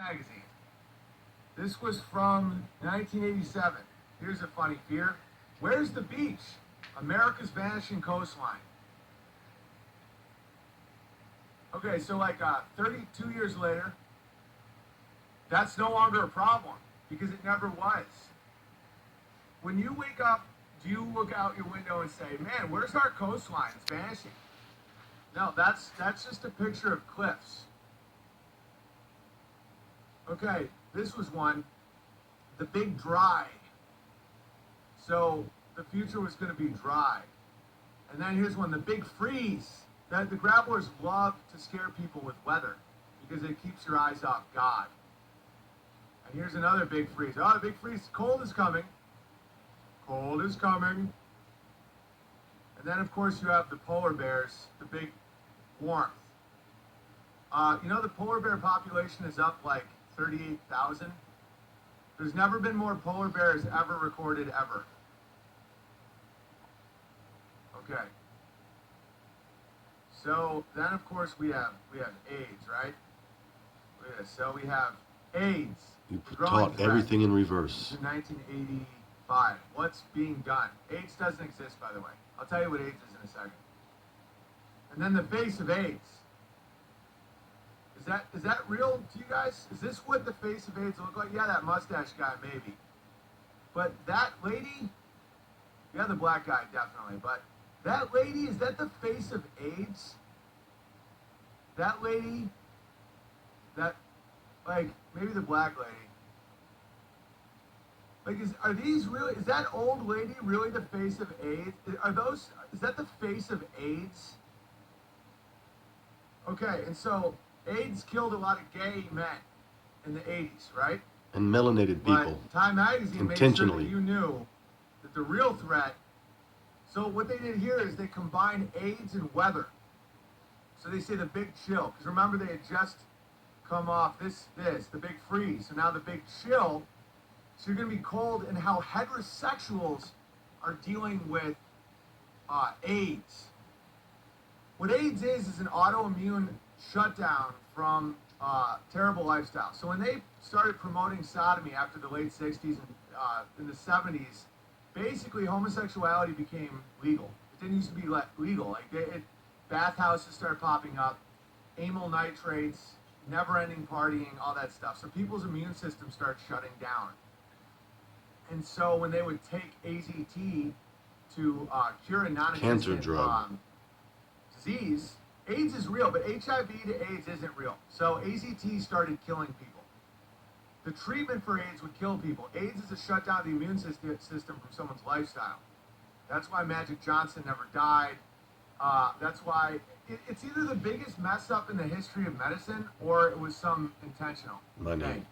Magazine. This was from 1987. Here's a funny fear. Where's the beach? America's vanishing coastline. Okay, so like 32 years later, that's no longer a problem because it never was. When you wake up, do you look out your window and say, man, where's our coastline? It's vanishing. No, that's just a picture of cliffs. Okay, this was one, the big dry. So the future was going to be dry. And then here's one, the big freeze. That the grapplers love to scare people with weather because it keeps your eyes off God. And here's another big freeze. Oh, the big freeze, cold is coming. Cold is coming. And then, of course, you have the polar bears, the big warmth. You know, the polar bear population is up like 38,000. There's never been more polar bears ever recorded ever. Okay. So then, of course, we have AIDS, right? So we have AIDS. You taught everything in reverse. In 1985. What's being done? AIDS doesn't exist, by the way. I'll tell you what AIDS is in a second. And then the face of AIDS. Is that real to you guys? Is this what the face of AIDS look like? Yeah, that mustache guy, maybe. But that lady, yeah, the black guy, definitely. But that lady, is that the face of AIDS? That lady, that, like, maybe the black lady. Like, are these really, is that old lady really the face of AIDS? Is that the face of AIDS? Okay, and so AIDS killed a lot of gay men in the 80s, right? And melanated people. But Time Magazine made sure that you knew that the real threat. So what they did here is they combined AIDS and weather. So they say the big chill, because remember they had just come off the big freeze. So now the big chill. So you're going to be cold, and how heterosexuals are dealing with AIDS. What AIDS is an autoimmune shutdown from terrible lifestyle. So when they started promoting sodomy after the late 60s and in the 70s, basically homosexuality became legal. It didn't used to be legal. Like bathhouses started popping up, amyl nitrates, never-ending partying, all that stuff. So people's immune system started shutting down. And so when they would take AZT to cure a non-existent disease, AIDS is real, but HIV to AIDS isn't real. So AZT started killing people. The treatment for AIDS would kill people. AIDS is a shutdown of the immune system from someone's lifestyle. That's why Magic Johnson never died. That's why it's either the biggest mess up in the history of medicine or it was some intentional thing.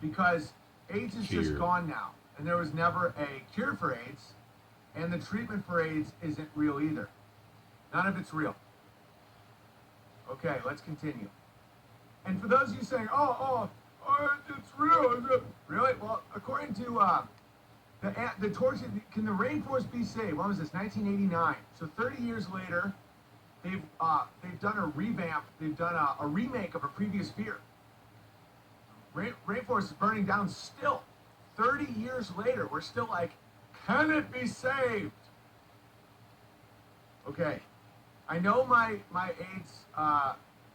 Because AIDS is just gone now. And there was never a cure for AIDS. And the treatment for AIDS isn't real either. None of it's real. Okay, let's continue. And for those of you saying, it's real, is it? Really? Well, according to the torture, can the rainforest be saved? When was this? 1989. So 30 years later, they've done a revamp. They've done a remake of a previous fear. Rainforest is burning down still. 30 years later, we're still like, can it be saved? Okay. I know my AIDS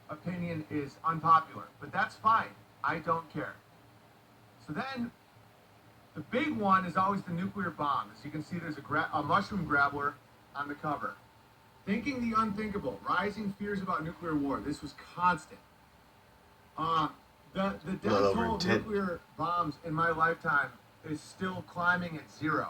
opinion is unpopular, but that's fine. I don't care. So then, the big one is always the nuclear bomb. As you can see, there's a mushroom grabbler on the cover. Thinking the unthinkable, rising fears about nuclear war. This was constant. The death toll of nuclear bombs in my lifetime is still climbing at 0.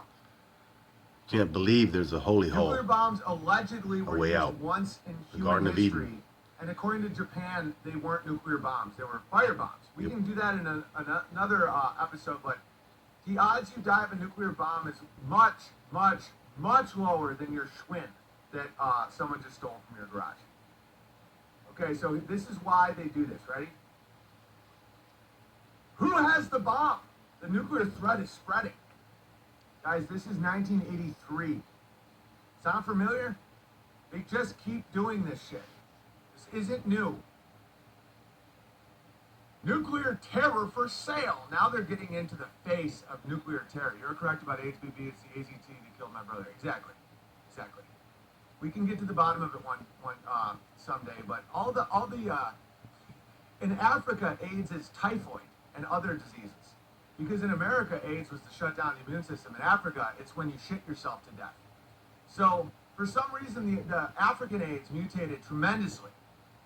Can't believe there's a holy hole. Nuclear bombs allegedly were used once in human history. And according to Japan, they weren't nuclear bombs. They were fire bombs. We can do that in another episode, but the odds you die of a nuclear bomb is much, much, much lower than your Schwinn that someone just stole from your garage. Okay, so this is why they do this. Ready? Who has the bomb? The nuclear threat is spreading. Guys, this is 1983. Sound familiar? They just keep doing this shit. This isn't new. Nuclear terror for sale. Now they're getting into the face of nuclear terror. You're correct about HBV. It's the AZT that killed my brother. Exactly. Exactly. We can get to the bottom of it one someday. But in Africa, AIDS is typhoid and other diseases. Because in America, AIDS was to shut down the immune system. In Africa, it's when you shit yourself to death. So for some reason, the African AIDS mutated tremendously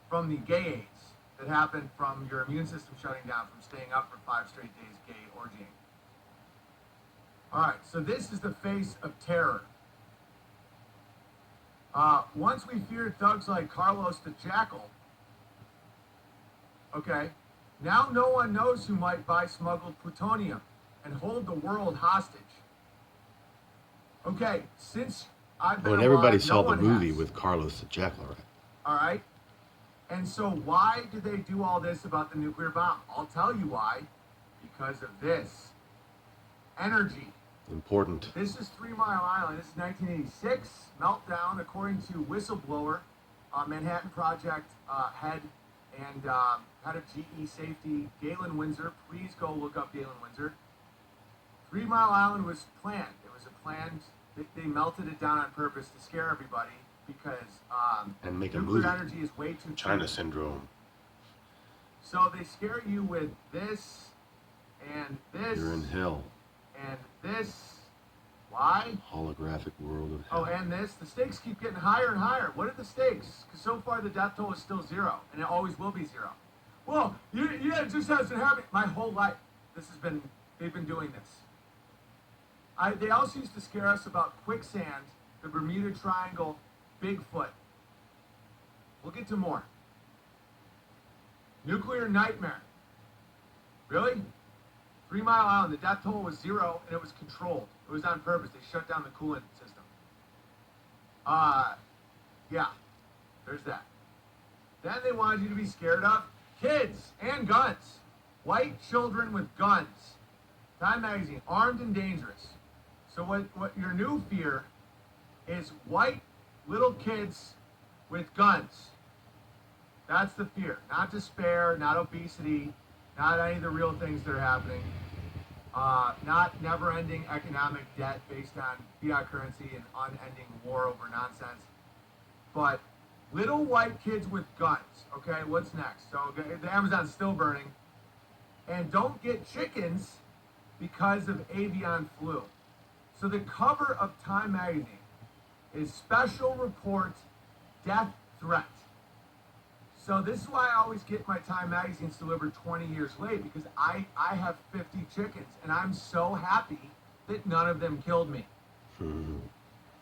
from the gay AIDS that happened from your immune system shutting down from staying up for 5 straight days gay orgying. All right, so this is the face of terror. Once we feared thugs like Carlos the Jackal, okay, now no one knows who might buy smuggled plutonium and hold the world hostage. Okay, since I've been Well, and everybody alive, saw no the one movie has. with Carlos the Jackal, right? All right? And so why did they do all this about the nuclear bomb? I'll tell you why. Because of this. Energy. Important. This is 3 Mile Island. This is 1986. Meltdown, according to whistleblower, Manhattan Project head and head of GE Safety, Galen Windsor. Please go look up Galen Windsor. 3 Mile Island was planned. It was a planned, they melted it down on purpose to scare everybody because And make a nuclear movie. energy is way too China cheap. syndrome. So they scare you with this and this You're in hell. and this. Why? Holographic world of hell. Oh, and this. The stakes keep getting higher and higher. What are the stakes? Because so far the death toll is still 0, and it always will be 0. Well, yeah, it just hasn't happened. My whole life, they've been doing this. They also used to scare us about quicksand, the Bermuda Triangle, Bigfoot. We'll get to more. Nuclear nightmare. Really? 3 Mile Island, the death toll was 0, and it was controlled. It was on purpose. They shut down the coolant system. Yeah, there's that. Then they wanted you to be scared of kids and guns. White children with guns. Time Magazine, armed and dangerous. So what your new fear is white little kids with guns. That's the fear. Not despair, not obesity, not any of the real things that are happening. Not never-ending economic debt based on fiat currency and unending war over nonsense. But little white kids with guns. Okay, what's next? So the Amazon's still burning. And don't get chickens because of avian flu. So the cover of Time Magazine is special report death threat. So this is why I always get my Time magazines delivered 20 years late, because I have 50 chickens, and I'm so happy that none of them killed me.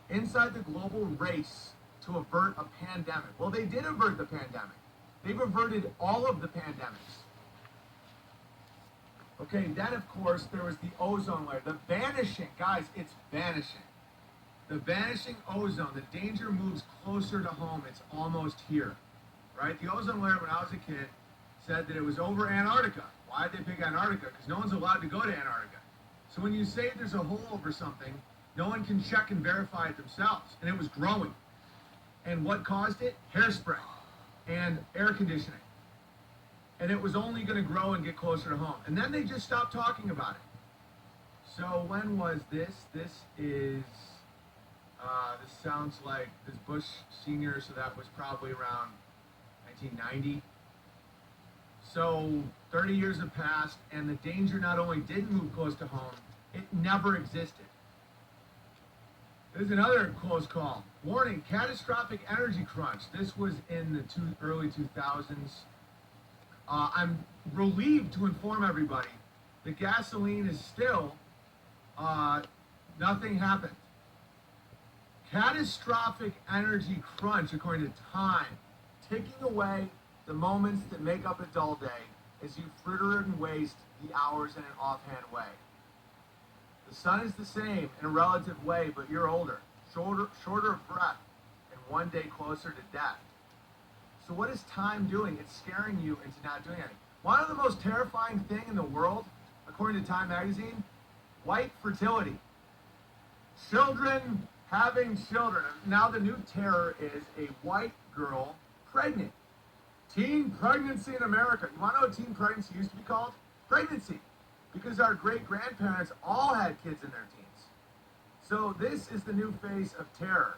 Inside the global race to avert a pandemic. Well, they did avert the pandemic. They've averted all of the pandemics. Okay, then of course there was the ozone layer. The vanishing, guys, it's vanishing. The vanishing ozone, the danger moves closer to home. It's almost here. Right? The ozone layer, when I was a kid, said that it was over Antarctica. Why did they pick Antarctica? Because no one's allowed to go to Antarctica. So when you say there's a hole over something, no one can check and verify it themselves. And it was growing. And what caused it? Hairspray and air conditioning. And it was only going to grow and get closer to home. And then they just stopped talking about it. So when was this? This sounds like this Bush Senior, so that was probably around 1990. So 30 years have passed, and the danger not only didn't move close to home, it never existed. There's another close call. Warning, catastrophic energy crunch. This was in the early 2000s. I'm relieved to inform everybody that gasoline is still, nothing happened. Catastrophic energy crunch, according to Time, taking away the moments that make up a dull day as you fritter and waste the hours in an offhand way. The sun is the same in a relative way, but you're older, shorter of breath, and one day closer to death. So what is time doing? It's scaring you into not doing anything. One of the most terrifying thing in the world, according to Time magazine, white fertility. Children having children. Now the new terror is a white girl pregnant. Teen pregnancy in America. You want to know what teen pregnancy used to be called? Pregnancy. Because our great-grandparents all had kids in their teens. So this is the new face of terror.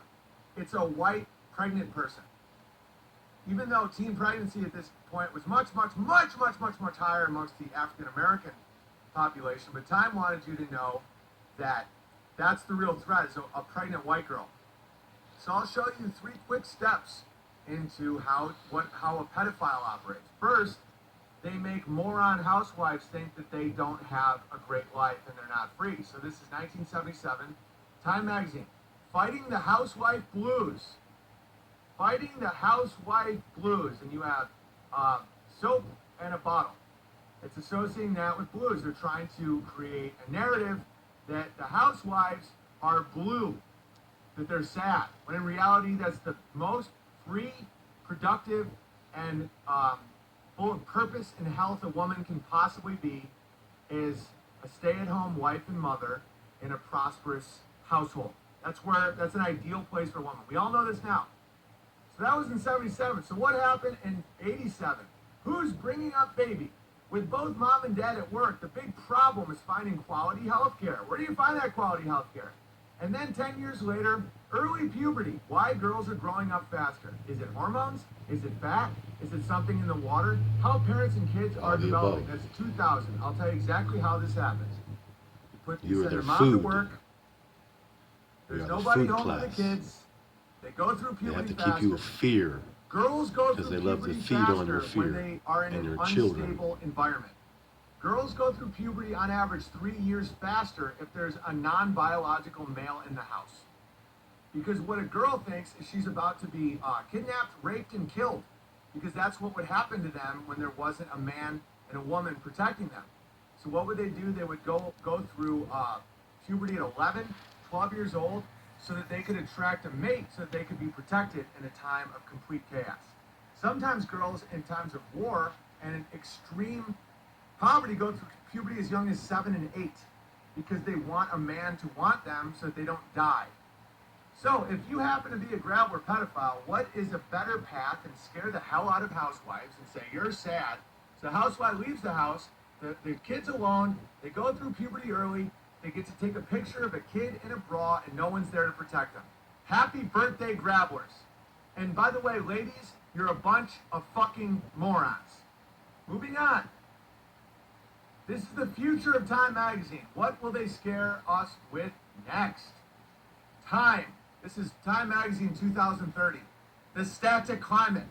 It's a white pregnant person. Even though teen pregnancy at this point was much higher amongst the African-American population, but Time wanted you to know that that's the real threat, is a pregnant white girl. So I'll show you 3 quick steps into how a pedophile operates. First, they make moron housewives think that they don't have a great life and they're not free. So this is 1977, Time magazine, fighting the housewife blues. Fighting the housewife blues, and you have soap and a bottle. It's associating that with blues. They're trying to create a narrative that the housewives are blue, that they're sad, when in reality that's the most free, productive, and full of purpose and health a woman can possibly be, is a stay-at-home wife and mother in a prosperous household. That's an ideal place for a woman. We all know this now. So that was in 77. So what happened in 87? Who's bringing up baby? With both mom and dad at work, the big problem is finding quality health care. Where do you find that quality health care? And then 10 years later, early puberty. Why girls are growing up faster? Is it hormones? Is it fat? Is it something in the water? How parents and kids are developing. That's 2000. I'll tell you exactly how this happens. You send your mom to work. There's nobody home with the kids. They go through puberty faster. They have to keep you in fear. Girls go through they love to puberty feed on your faster when fear they are in and an your unstable children. environment. Girls go through puberty on average 3 years faster if there's a non-biological male in the house. Because what a girl thinks is she's about to be kidnapped, raped, and killed. Because that's what would happen to them when there wasn't a man and a woman protecting them. So what would they do? They would go through puberty at 11, 12 years old, so that they could attract a mate, so that they could be protected in a time of complete chaos. Sometimes girls in times of war and in extreme poverty go through puberty as young as 7 and 8 because they want a man to want them so that they don't die. So if you happen to be a grab or pedophile, what is a better path than scare the hell out of housewives and say, you're sad. So the housewife leaves the house, the kid's alone, they go through puberty early, they get to take a picture of a kid in a bra and no one's there to protect them. Happy birthday, grabblers. And by the way, ladies, you're a bunch of fucking morons. Moving on. This is the future of Time magazine. What will they scare us with next? Time. This is Time magazine 2030. The static climate.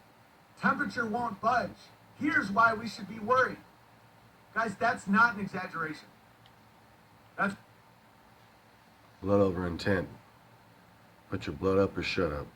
Temperature won't budge. Here's why we should be worried. Guys, that's not an exaggeration. That's Bloodoverintent. Put your blood up or shut up.